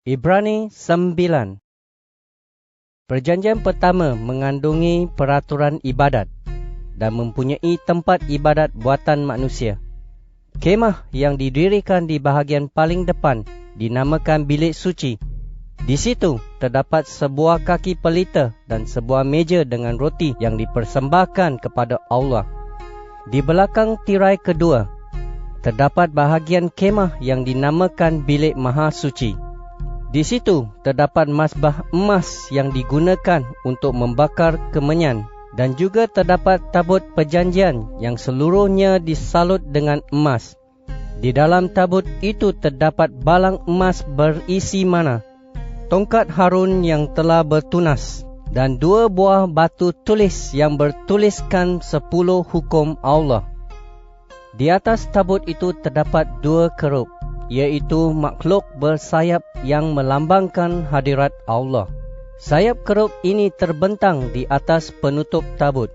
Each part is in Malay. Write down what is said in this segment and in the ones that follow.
Ibrani 9. Perjanjian pertama mengandungi peraturan ibadat dan mempunyai tempat ibadat buatan manusia. Kemah yang didirikan di bahagian paling depan dinamakan bilik suci. Di situ terdapat sebuah kaki pelita dan sebuah meja dengan roti yang dipersembahkan kepada Allah. Di belakang tirai kedua terdapat bahagian kemah yang dinamakan bilik maha suci. Di situ terdapat mazbah emas yang digunakan untuk membakar kemenyan, dan juga terdapat tabut perjanjian yang seluruhnya disalut dengan emas. Di dalam tabut itu terdapat balang emas berisi mana, tongkat Harun yang telah bertunas, dan 2 buah batu tulis yang bertuliskan 10 hukum Allah. Di atas tabut itu terdapat 2 kerub, iaitu makhluk bersayap yang melambangkan hadirat Allah. Sayap kerub ini terbentang di atas penutup tabut,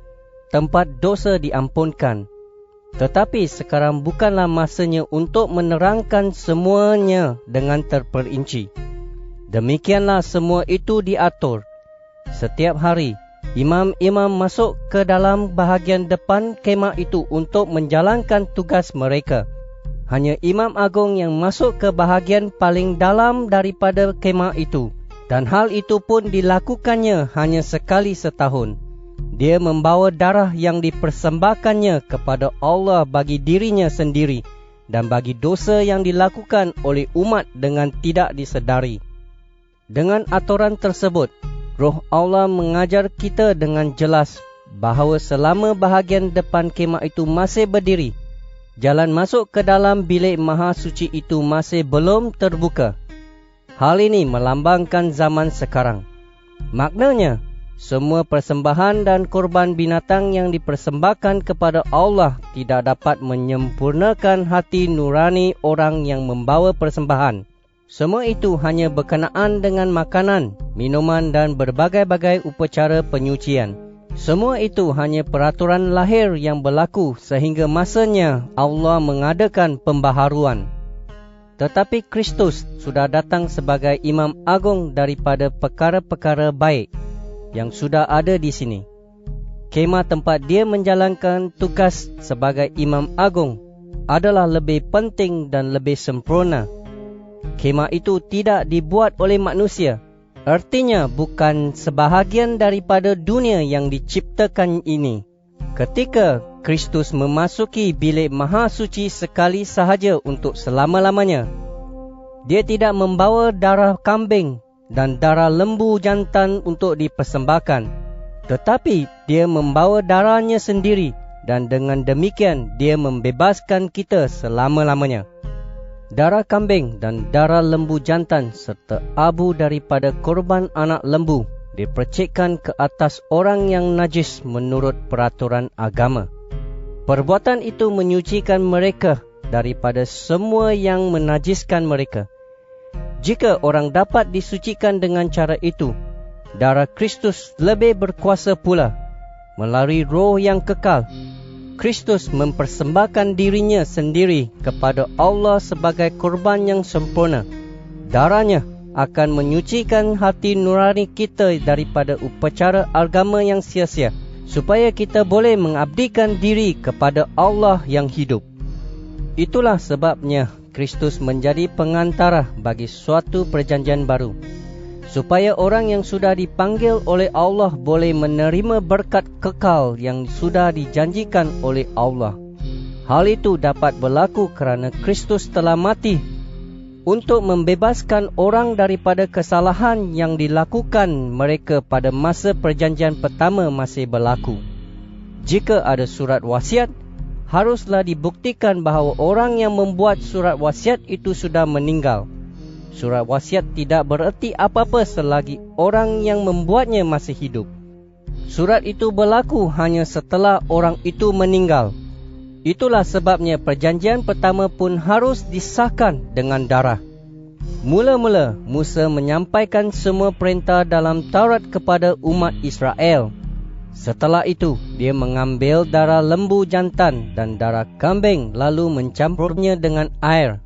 tempat dosa diampunkan. Tetapi sekarang bukanlah masanya untuk menerangkan semuanya dengan terperinci. Demikianlah semua itu diatur. Setiap hari, imam-imam masuk ke dalam bahagian depan kemah itu untuk menjalankan tugas mereka. Hanya imam agung yang masuk ke bahagian paling dalam daripada kemah itu, dan hal itu pun dilakukannya hanya sekali setahun. Dia membawa darah yang dipersembahkannya kepada Allah bagi dirinya sendiri dan bagi dosa yang dilakukan oleh umat dengan tidak disedari. Dengan aturan tersebut, Roh Allah mengajar kita dengan jelas bahawa selama bahagian depan kemah itu masih berdiri, jalan masuk ke dalam bilik maha suci itu masih belum terbuka. Hal ini melambangkan zaman sekarang. Maknanya, semua persembahan dan korban binatang yang dipersembahkan kepada Allah tidak dapat menyempurnakan hati nurani orang yang membawa persembahan. Semua itu hanya berkenaan dengan makanan, minuman dan berbagai-bagai upacara penyucian. Semua itu hanya peraturan lahir yang berlaku sehingga masanya Allah mengadakan pembaharuan. Tetapi Kristus sudah datang sebagai imam agung daripada perkara-perkara baik yang sudah ada di sini. Kemah tempat dia menjalankan tugas sebagai imam agung adalah lebih penting dan lebih sempurna. Kemah itu tidak dibuat oleh manusia. Artinya bukan sebahagian daripada dunia yang diciptakan ini. Ketika Kristus memasuki bilik maha suci sekali sahaja untuk selama-lamanya, dia tidak membawa darah kambing dan darah lembu jantan untuk dipersembahkan, tetapi dia membawa darahnya sendiri, dan dengan demikian dia membebaskan kita selama-lamanya. Darah kambing dan darah lembu jantan serta abu daripada korban anak lembu dipercikkan ke atas orang yang najis menurut peraturan agama. Perbuatan itu menyucikan mereka daripada semua yang menajiskan mereka. Jika orang dapat disucikan dengan cara itu, darah Kristus lebih berkuasa pula. Melalui Roh yang kekal, Kristus mempersembahkan dirinya sendiri kepada Allah sebagai korban yang sempurna. Darahnya akan menyucikan hati nurani kita daripada upacara agama yang sia-sia, supaya kita boleh mengabdikan diri kepada Allah yang hidup. Itulah sebabnya Kristus menjadi pengantara bagi suatu perjanjian baru, supaya orang yang sudah dipanggil oleh Allah boleh menerima berkat kekal yang sudah dijanjikan oleh Allah. Hal itu dapat berlaku kerana Kristus telah mati untuk membebaskan orang daripada kesalahan yang dilakukan mereka pada masa perjanjian pertama masih berlaku. Jika ada surat wasiat, haruslah dibuktikan bahawa orang yang membuat surat wasiat itu sudah meninggal. Surat wasiat tidak bererti apa-apa selagi orang yang membuatnya masih hidup. Surat itu berlaku hanya setelah orang itu meninggal. Itulah sebabnya perjanjian pertama pun harus disahkan dengan darah. Mula-mula Musa menyampaikan semua perintah dalam Taurat kepada umat Israel. Setelah itu, dia mengambil darah lembu jantan dan darah kambing lalu mencampurnya dengan air.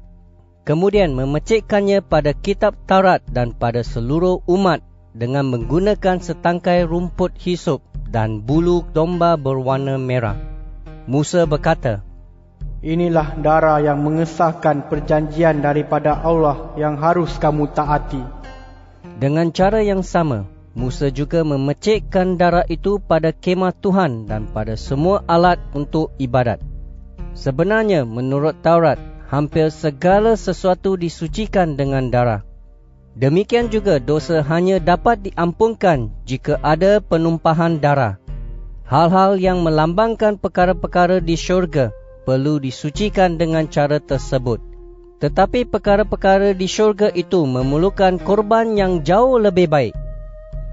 kemudian memecikkannya pada kitab Taurat dan pada seluruh umat dengan menggunakan setangkai rumput hisop dan bulu domba berwarna merah. Musa berkata, Inilah darah yang mengesahkan perjanjian daripada Allah yang harus kamu taati. Dengan cara yang sama, Musa juga memecikkan darah itu pada kemah Tuhan dan pada semua alat untuk ibadat. Sebenarnya, menurut Taurat, hampir segala sesuatu disucikan dengan darah. Demikian juga dosa hanya dapat diampunkan jika ada penumpahan darah. Hal-hal yang melambangkan perkara-perkara di syurga perlu disucikan dengan cara tersebut. Tetapi perkara-perkara di syurga itu memerlukan korban yang jauh lebih baik.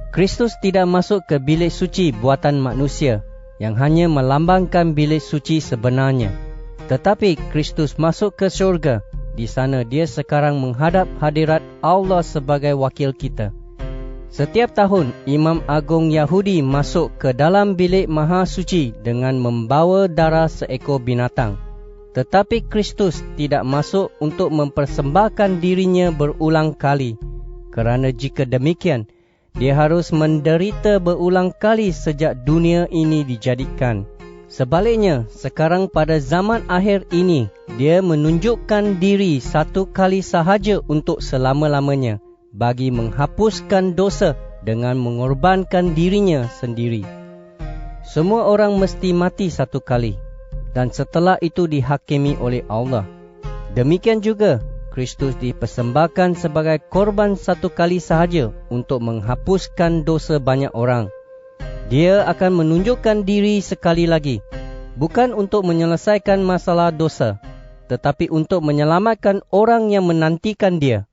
Kristus tidak masuk ke bilik suci buatan manusia yang hanya melambangkan bilik suci sebenarnya. Tetapi Kristus masuk ke syurga. Di sana dia sekarang menghadap hadirat Allah sebagai wakil kita. Setiap tahun, Imam Agung Yahudi masuk ke dalam bilik maha suci dengan membawa darah seekor binatang. Tetapi Kristus tidak masuk untuk mempersembahkan dirinya berulang kali. Kerana jika demikian, dia harus menderita berulang kali sejak dunia ini dijadikan. Sebaliknya, sekarang pada zaman akhir ini, dia menunjukkan diri satu kali sahaja untuk selama-lamanya bagi menghapuskan dosa dengan mengorbankan dirinya sendiri. Semua orang mesti mati satu kali dan setelah itu dihakimi oleh Allah. Demikian juga Kristus dipersembahkan sebagai korban satu kali sahaja untuk menghapuskan dosa banyak orang. Dia akan menunjukkan diri sekali lagi, bukan untuk menyelesaikan masalah dosa, tetapi untuk menyelamatkan orang yang menantikan dia.